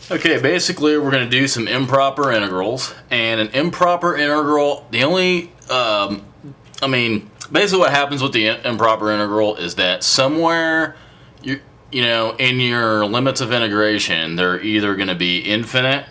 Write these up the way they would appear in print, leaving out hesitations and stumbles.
Okay, basically we're going to do some improper integrals, and an improper integral, the only, basically what happens with the improper integral is that somewhere, you know, in your limits of integration, they're either going to be infinite,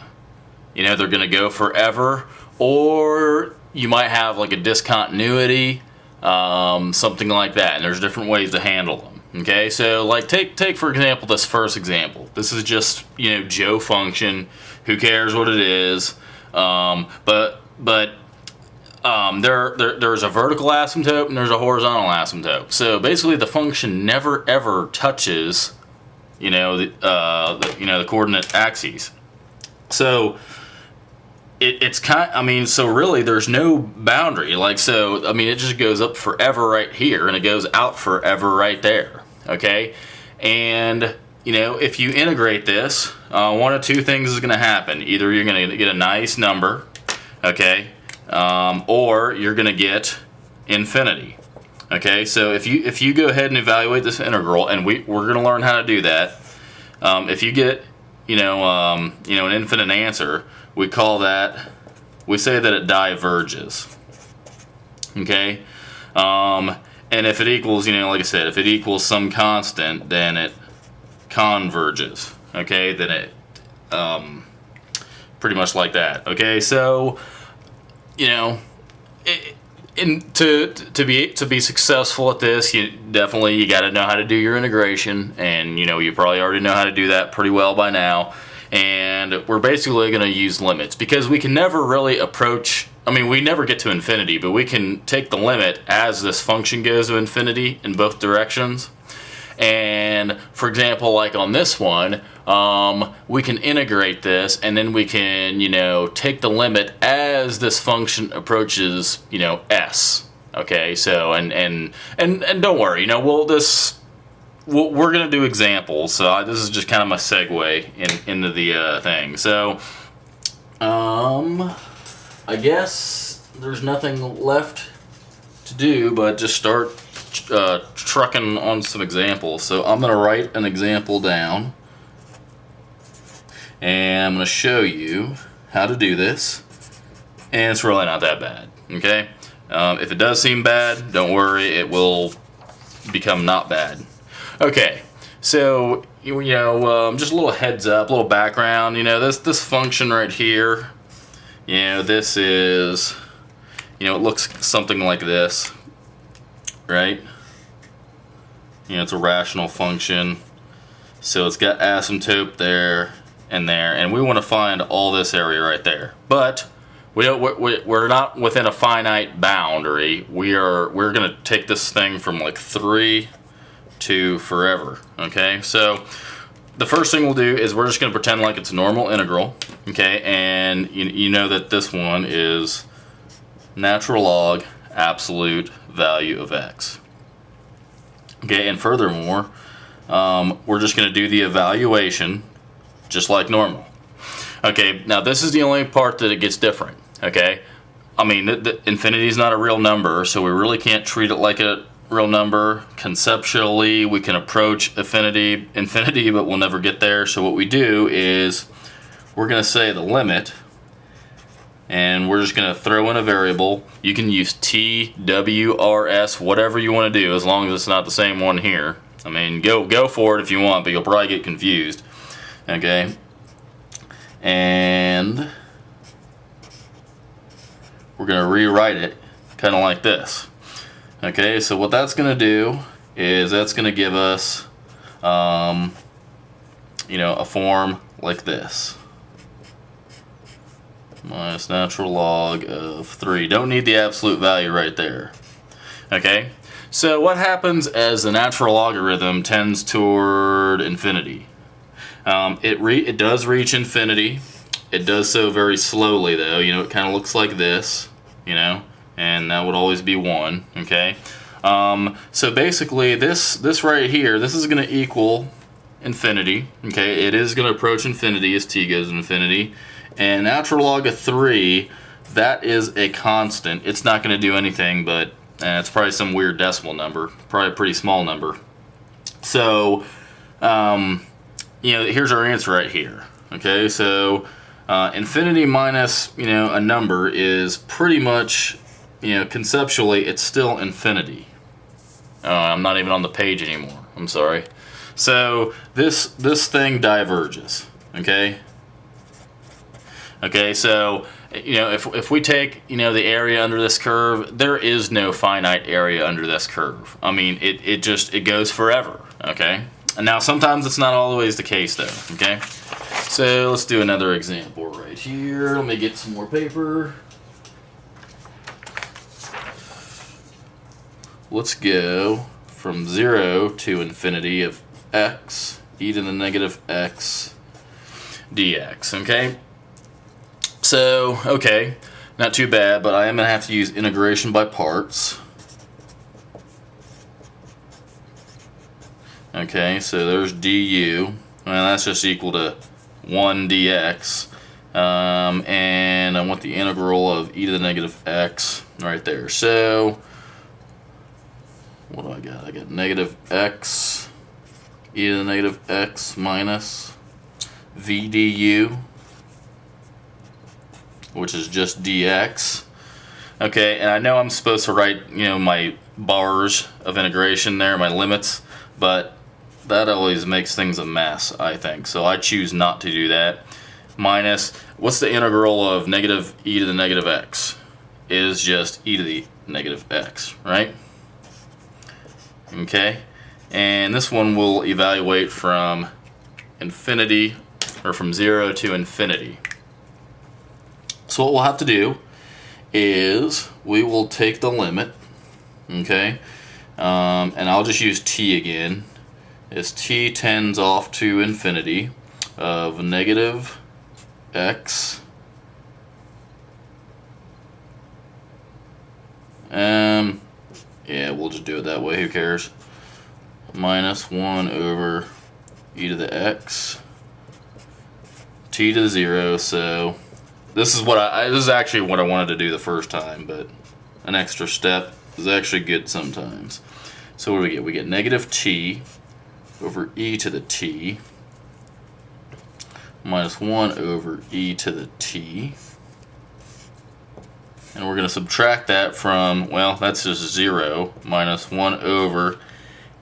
you know, they're going to go forever, or you might have like a discontinuity, something like that, and there's different ways to handle them. Okay, so like take for example this first example. This is just, you know, Joe function. Who cares what it is? There's a vertical asymptote and there's a horizontal asymptote. So basically, the function never ever touches, you know, the coordinate axes. So it's kind. So really, there's no boundary. Like so, it just goes up forever right here, and it goes out forever right there. Okay, and you know, if you integrate this, one of two things is going to happen. Either you're going to get a nice number, okay, or you're going to get infinity. Okay, so if you go ahead and evaluate this integral, and we're going to learn how to do that. If you get an infinite answer, we say that it diverges. Okay. And if it equals, like I said, if it equals some constant, then it converges. Okay, then it, pretty much like that. Okay, so, to be successful at this, you got to know how to do your integration, and you probably already know how to do that pretty well by now. And we're basically going to use limits because we can never really approach. We never get to infinity, but we can take the limit as this function goes to infinity in both directions. And for example, like on this one, we can integrate this, and then we can, take the limit as this function approaches, s. Okay, so and don't worry, we're gonna do examples. So this is just kind of my segue into the thing. So, I guess there's nothing left to do but just start trucking on some examples. So I'm going to write an example down, and I'm going to show you how to do this, and it's really not that bad. Okay, if it does seem bad, don't worry, it will become not bad. Okay, so just a little heads up, a little background. This function right here. This is, it looks something like this, right? It's a rational function. So it's got asymptote there, and we want to find all this area right there. But we're not within a finite boundary. We're going to take this thing from like 3 to forever, okay? So the first thing we'll do is we're just going to pretend like it's a normal integral, okay? And you know that this one is natural log absolute value of x. Okay, and furthermore, we're just going to do the evaluation just like normal. Okay, now this is the only part that it gets different, okay? The infinity is not a real number, so we really can't treat it like a real number. Conceptually, we can approach infinity, but we'll never get there. So what we do is we're going to say the limit, and we're just going to throw in a variable. You can use t, w, r, s, whatever you want to do, as long as it's not the same one here. Go for it if you want, but you'll probably get confused. Okay, and we're going to rewrite it kind of like this. Okay, so what that's going to do is that's going to give us, a form like this. Minus natural log of 3. Don't need the absolute value right there. Okay, so what happens as the natural logarithm tends toward infinity? It does reach infinity. It does so very slowly, though. It kind of looks like this, and that would always be 1, okay? So basically this right here, this is going to equal infinity, okay? It is going to approach infinity as t goes to infinity, and natural log of 3, that is a constant. It's not going to do anything, but it's probably some weird decimal number, probably a pretty small number. So, here's our answer right here, Okay, so infinity minus, a number is pretty much, conceptually, it's still infinity. I'm not even on the page anymore. I'm sorry. So this thing diverges. Okay. Okay, so if we take the area under this curve, there is no finite area under this curve. I mean, it goes forever. Okay. And now sometimes it's not always the case though. Okay. So let's do another example right here. Let me get some more paper. Let's go from 0 to infinity of x e to the negative x dx. Okay. So, okay, not too bad, but I am going to have to use integration by parts. Okay, so there's du. Well, that's just equal to 1 dx. And I want the integral of e to the negative x right there. So, what do I got? I got negative x e to the negative x minus v du, which is just dx. Okay, and I know I'm supposed to write, my bars of integration there, my limits, but that always makes things a mess, I think. So I choose not to do that. Minus, what's the integral of negative e to the negative x? Is just e to the negative x, right? Okay, and this one will evaluate from infinity, or from 0 to infinity. So what we'll have to do is we will take the limit, okay, and I'll just use t again, as t tends off to infinity of negative x yeah, we'll just do it that way, who cares, minus 1 over e to the x t to the 0. So this is this is actually what I wanted to do the first time, but an extra step is actually good sometimes. So what do we get? We get negative t over e to the t minus 1 over e to the t. And we're going to subtract that from, well, that's just 0. Minus 1 over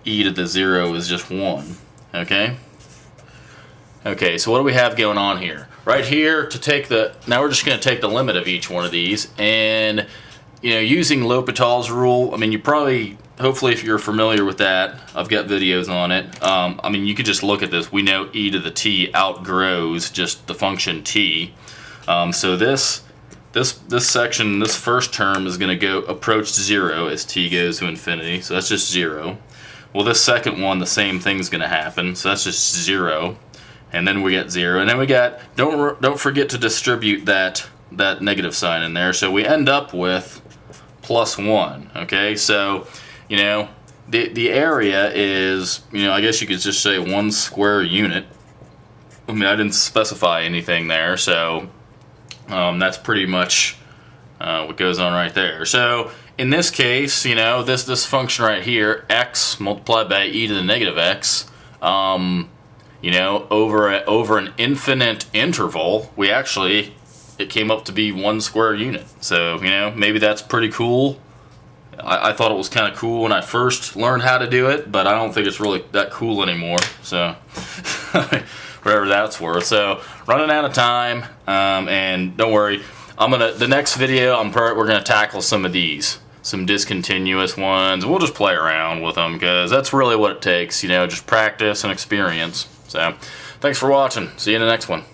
e to the 0 is just 1. Okay? Okay, so what do we have going on here? Right here, now we're just going to take the limit of each one of these, and using L'Hopital's rule, I mean, hopefully if you're familiar with that, I've got videos on it. I mean, you could just look at this. We know e to the t outgrows just the function t. So this section, this first term is going to approach 0 as t goes to infinity, so that's just 0. Well, this second one, the same thing's going to happen, so that's just 0. And then we get 0, and then we got, don't forget to distribute that negative sign in there, so we end up with plus 1. Okay, so the area is, I guess you could just say 1 square unit. I mean, I didn't specify anything there, so that's pretty much what goes on right there. So in this case, this function right here, x multiplied by e to the negative x, over an infinite interval, it came up to be 1 square unit. So, maybe that's pretty cool. I thought it was kind of cool when I first learned how to do it, but I don't think it's really that cool anymore. So, whatever that's worth. So, running out of time, and don't worry, the next video, we're gonna tackle some of these, some discontinuous ones. We'll just play around with them because that's really what it takes. Just practice and experience. So, thanks for watching. See you in the next one.